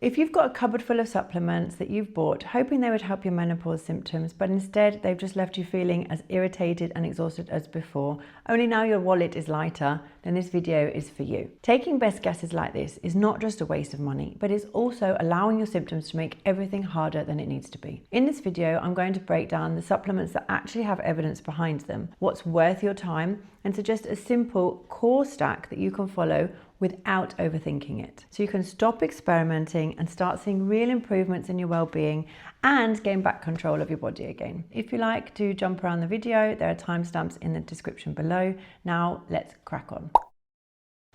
If you've got a cupboard full of supplements that you've bought, hoping they would help your menopause symptoms, but instead they've just left you feeling as irritated and exhausted as before, only now your wallet is lighter, then this video is for you. Taking best guesses like this is not just a waste of money, but it's also allowing your symptoms to make everything harder than it needs to be. In this video, I'm going to break down the supplements that actually have evidence behind them, what's worth your time, and suggest a simple core stack that you can follow without overthinking it. So you can stop experimenting and start seeing real improvements in your well-being and gain back control of your body again. If you like to jump around the video, there are timestamps in the description below. Now let's crack on.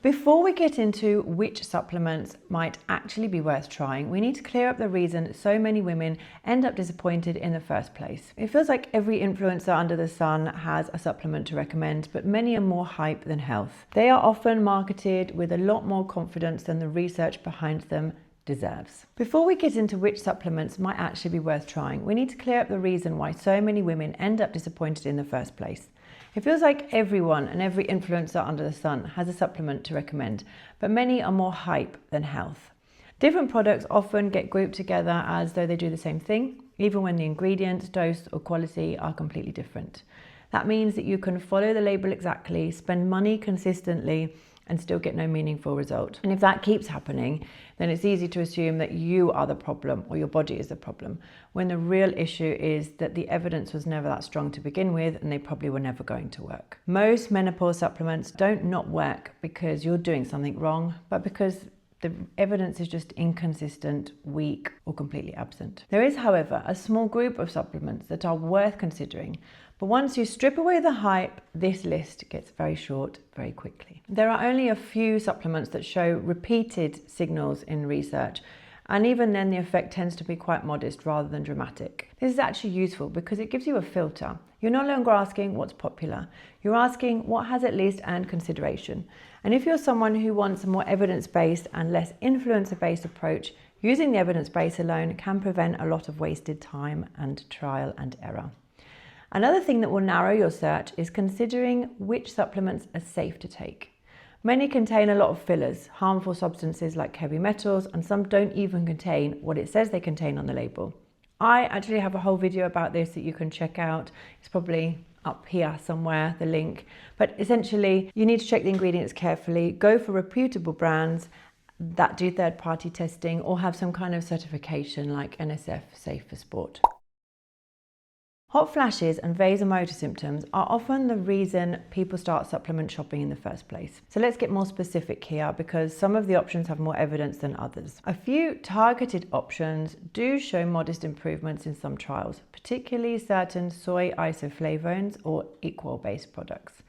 Before we get into which supplements might actually be worth trying, we need to clear up the reason so many women end up disappointed in the first place. It feels like every influencer under the sun has a supplement to recommend, but many are more hype than health. They are often marketed with a lot more confidence than the research behind them deserves. Before we get into which supplements might actually be worth trying, we need to clear up the reason why so many women end up disappointed in the first place. It feels like everyone and every influencer under the sun has a supplement to recommend, but many are more hype than health. Different products often get grouped together as though they do the same thing, even when the ingredients, dose, or quality are completely different. That means that you can follow the label exactly, spend money consistently, and still get no meaningful result. And if that keeps happening, then it's easy to assume that you are the problem or your body is the problem, when the real issue is that the evidence was never that strong to begin with and they probably were never going to work. Most menopause supplements don't not work because you're doing something wrong, but because the evidence is just inconsistent, weak, or completely absent. There is, however, a small group of supplements that are worth considering, but once you strip away the hype, this list gets very short very quickly. There are only a few supplements that show repeated signals in research, and even then the effect tends to be quite modest rather than dramatic. This is actually useful because it gives you a filter. You're no longer asking what's popular, you're asking what has at least earned consideration. And if you're someone who wants a more evidence-based and less influencer-based approach, using the evidence base alone can prevent a lot of wasted time and trial and error. Another thing that will narrow your search is considering which supplements are safe to take. Many contain a lot of fillers, harmful substances like heavy metals, and some don't even contain what it says they contain on the label. I actually have a whole video about this that you can check out. It's probably up here somewhere, the link. But essentially, you need to check the ingredients carefully, go for reputable brands that do third-party testing or have some kind of certification like NSF Safe for Sport. Hot flashes and vasomotor symptoms are often the reason people start supplement shopping in the first place. So let's get more specific here because some of the options have more evidence than others. A few targeted options do show modest improvements in some trials, particularly certain soy isoflavones or equal-based products.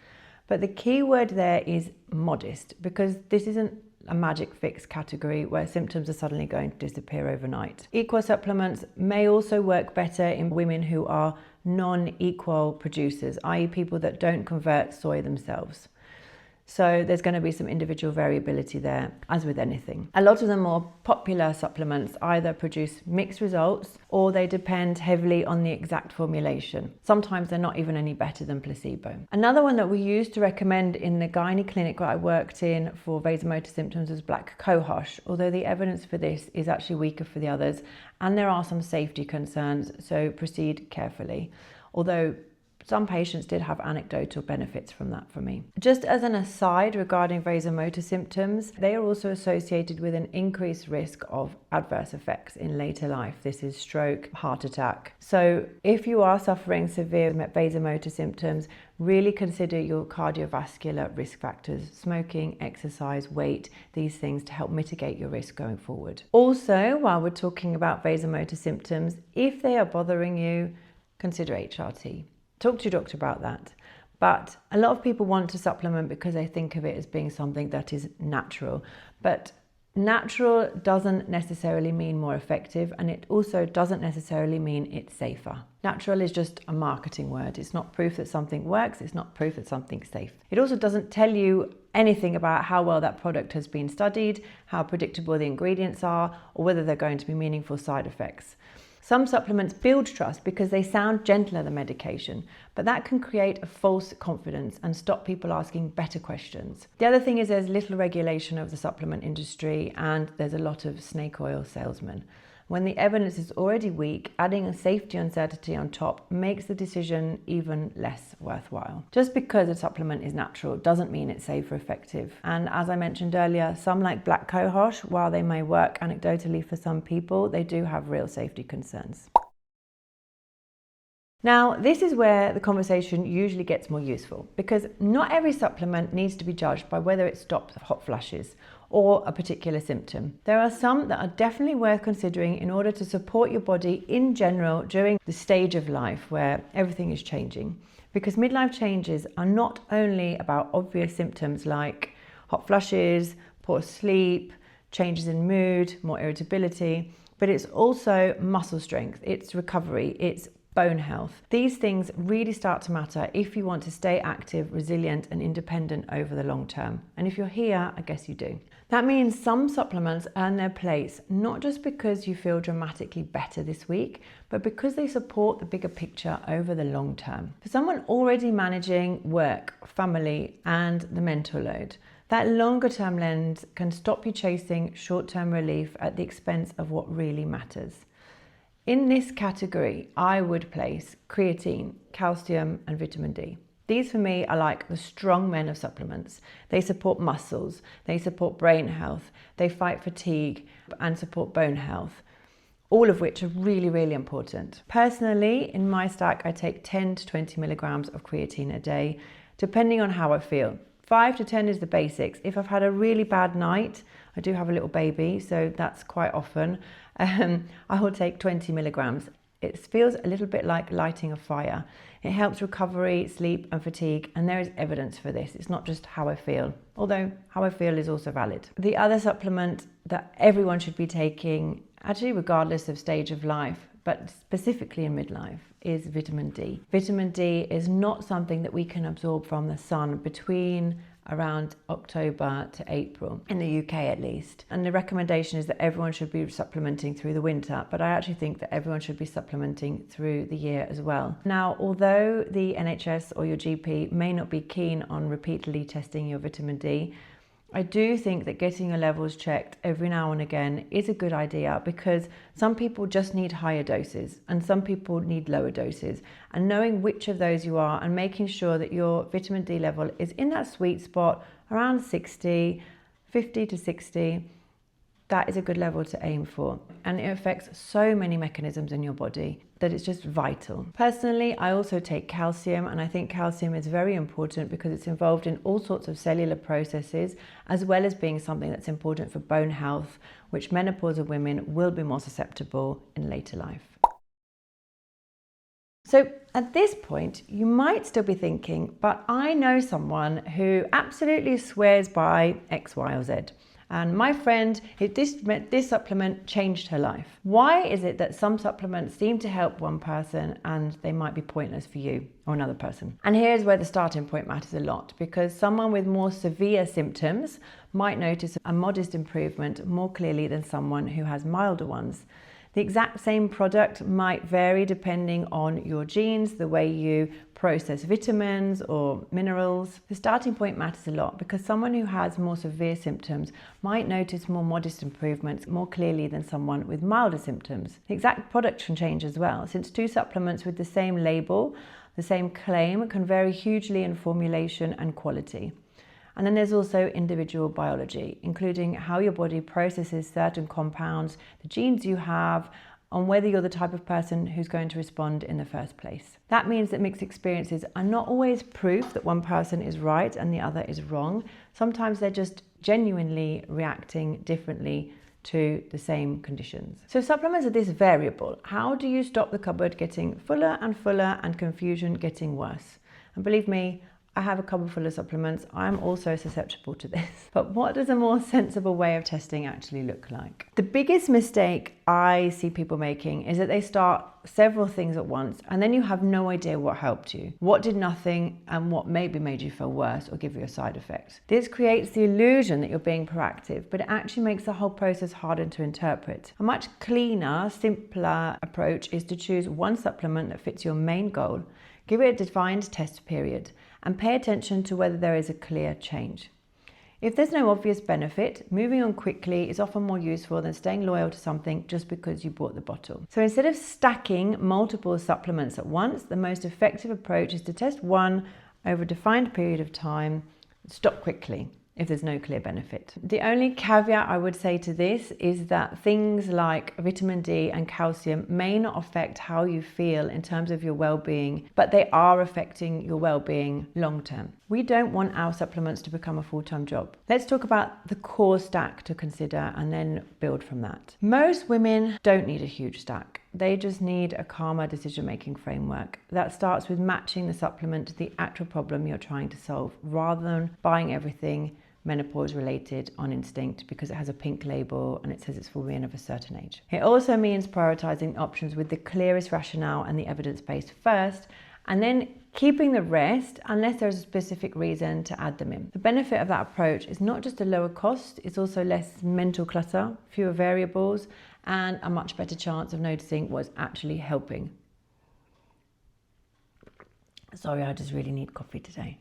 But the key word there is modest because this isn't a magic fix category where symptoms are suddenly going to disappear overnight. Equal supplements may also work better in women who are non-equal producers, i.e. people that don't convert soy themselves. So there's going to be some individual variability there, as with anything. A lot of the more popular supplements either produce mixed results or they depend heavily on the exact formulation. Sometimes they're not even any better than placebo. Another one that we used to recommend in the gynae clinic that I worked in for vasomotor symptoms was black cohosh, although the evidence for this is actually weaker for the others and there are some safety concerns, so proceed carefully. Although some patients did have anecdotal benefits from that for me. Just as an aside regarding vasomotor symptoms, they are also associated with an increased risk of adverse effects in later life. This is stroke, heart attack. So if you are suffering severe vasomotor symptoms, really consider your cardiovascular risk factors, smoking, exercise, weight, these things to help mitigate your risk going forward. Also, while we're talking about vasomotor symptoms, if they are bothering you, consider HRT. Talk to your doctor about that. But a lot of people want to supplement because they think of it as being something that is natural. But natural doesn't necessarily mean more effective, and it also doesn't necessarily mean it's safer. Natural is just a marketing word. It's not proof that something works. It's not proof that something's safe. It also doesn't tell you anything about how well that product has been studied, how predictable the ingredients are, or whether they're going to be meaningful side effects. Some supplements build trust because they sound gentler than medication, but that can create a false confidence and stop people asking better questions. The other thing is there's little regulation of the supplement industry and there's a lot of snake oil salesmen. When the evidence is already weak, adding a safety uncertainty on top makes the decision even less worthwhile. Just because a supplement is natural doesn't mean it's safe or effective. And as I mentioned earlier, some like black cohosh, while they may work anecdotally for some people, they do have real safety concerns. Now, this is where the conversation usually gets more useful because not every supplement needs to be judged by whether it stops hot flushes or a particular symptom. There are some that are definitely worth considering in order to support your body in general during the stage of life where everything is changing. Because midlife changes are not only about obvious symptoms like hot flushes, poor sleep, changes in mood, more irritability, but it's also muscle strength, it's recovery, it's bone health. These things really start to matter if you want to stay active, resilient, and independent over the long term. And if you're here, I guess you do. That means some supplements earn their place, not just because you feel dramatically better this week, but because they support the bigger picture over the long term. For someone already managing work, family, and the mental load, that longer term lens can stop you chasing short-term relief at the expense of what really matters. In this category, I would place creatine, calcium, and vitamin D. These for me are like the strong men of supplements. They support muscles, they support brain health, they fight fatigue and support bone health, all of which are really, really important. Personally, in my stack, I take 10 to 20 milligrams of creatine a day, depending on how I feel. 5 to 10 is the basics. If I've had a really bad night, I do have a little baby, so that's quite often, I will take 20 milligrams. It feels a little bit like lighting a fire. It helps recovery, sleep, and fatigue, and there is evidence for this. It's not just how I feel, although how I feel is also valid. The other supplement that everyone should be taking, actually regardless of stage of life, but specifically in midlife, is vitamin D. Vitamin D is not something that we can absorb from the sun between around October to April, in the UK at least. And the recommendation is that everyone should be supplementing through the winter, but I actually think that everyone should be supplementing through the year as well. Now, although the NHS or your GP may not be keen on repeatedly testing your vitamin D, I do think that getting your levels checked every now and again is a good idea because some people just need higher doses and some people need lower doses. And knowing which of those you are and making sure that your vitamin D level is in that sweet spot around 60, 50 to 60, that is a good level to aim for. And it affects so many mechanisms in your body that it's just vital. Personally, I also take calcium, and I think calcium is very important because it's involved in all sorts of cellular processes, as well as being something that's important for bone health, which menopausal women will be more susceptible in later life. So at this point, you might still be thinking, but I know someone who absolutely swears by X, Y, or Z. And my friend, this supplement changed her life. Why is it that some supplements seem to help one person and they might be pointless for you or another person? And here's where the starting point matters a lot, because someone with more severe symptoms might notice a modest improvement more clearly than someone who has milder ones. The exact same product might vary depending on your genes, the way you process vitamins or minerals. The starting point matters a lot because someone who has more severe symptoms might notice more modest improvements more clearly than someone with milder symptoms. The exact product can change as well, since two supplements with the same label, the same claim, can vary hugely in formulation and quality. And then there's also individual biology, including how your body processes certain compounds, the genes you have, on whether you're the type of person who's going to respond in the first place. That means that mixed experiences are not always proof that one person is right and the other is wrong. Sometimes they're just genuinely reacting differently to the same conditions. So supplements are this variable. How do you stop the cupboard getting fuller and fuller and confusion getting worse? And believe me, I have a cupboard full of supplements. I'm also susceptible to this. But what does a more sensible way of testing actually look like? The biggest mistake I see people making is that they start several things at once and then you have no idea what helped you, what did nothing, and what maybe made you feel worse or give you a side effect. This creates the illusion that you're being proactive, but it actually makes the whole process harder to interpret. A much cleaner, simpler approach is to choose one supplement that fits your main goal, give it a defined test period, and pay attention to whether there is a clear change. If there's no obvious benefit, moving on quickly is often more useful than staying loyal to something just because you bought the bottle. So instead of stacking multiple supplements at once, the most effective approach is to test one over a defined period of time, stop quickly if there's no clear benefit. The only caveat I would say to this is that things like vitamin D and calcium may not affect how you feel in terms of your well-being, but they are affecting your well-being long-term. We don't want our supplements to become a full-time job. Let's talk about the core stack to consider and then build from that. Most women don't need a huge stack. They just need a calmer decision-making framework that starts with matching the supplement to the actual problem you're trying to solve, rather than buying everything menopause related on instinct because it has a pink label and it says it's for women of a certain age. It also means prioritizing options with the clearest rationale and the evidence base first, and then keeping the rest unless there's a specific reason to add them in. The benefit of that approach is not just a lower cost, it's also less mental clutter, fewer variables, and a much better chance of noticing what's actually helping. Sorry, I just really need coffee today.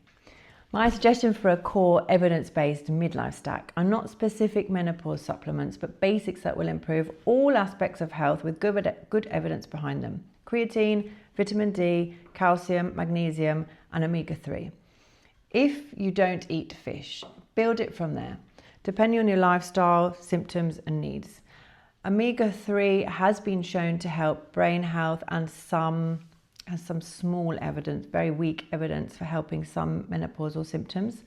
My suggestion for a core evidence-based midlife stack are not specific menopause supplements, but basics that will improve all aspects of health with good evidence behind them. Creatine, vitamin D, calcium, magnesium, and omega-3. If you don't eat fish, build it from there, depending on your lifestyle, symptoms, and needs. Omega-3 has been shown to help brain health and has some small evidence, very weak evidence for helping some menopausal symptoms.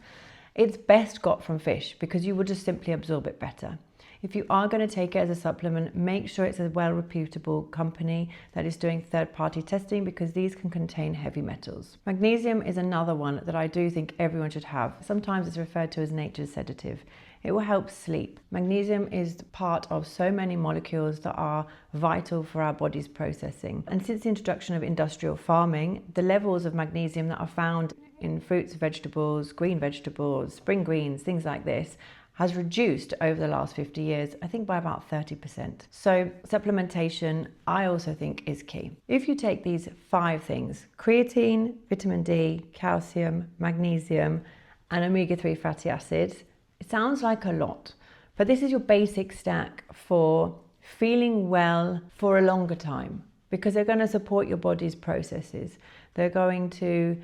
It's best got from fish because you will just simply absorb it better. If you are going to take it as a supplement, make sure it's a well-reputable company that is doing third-party testing because these can contain heavy metals. Magnesium is another one that I do think everyone should have. Sometimes it's referred to as nature's sedative. It will help sleep. Magnesium is part of so many molecules that are vital for our body's processing. And since the introduction of industrial farming, the levels of magnesium that are found in fruits, vegetables, green vegetables, spring greens, things like this, has reduced over the last 50 years, I think by about 30%. So supplementation, I also think, is key. If you take these 5 things, creatine, vitamin D, calcium, magnesium, and omega-3 fatty acids, it sounds like a lot, but this is your basic stack for feeling well for a longer time because they're going to support your body's processes. They're going to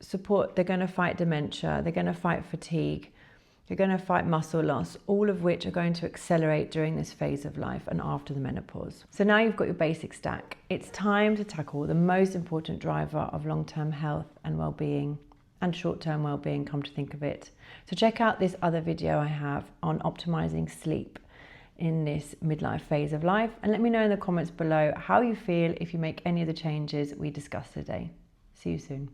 fight dementia, they're going to fight fatigue, you're going to fight muscle loss, all of which are going to accelerate during this phase of life and after the menopause. So now you've got your basic stack. It's time to tackle the most important driver of long-term health and well-being and short-term well-being, come to think of it. So check out this other video I have on optimizing sleep in this midlife phase of life, and let me know in the comments below how you feel if you make any of the changes we discussed today. See you soon.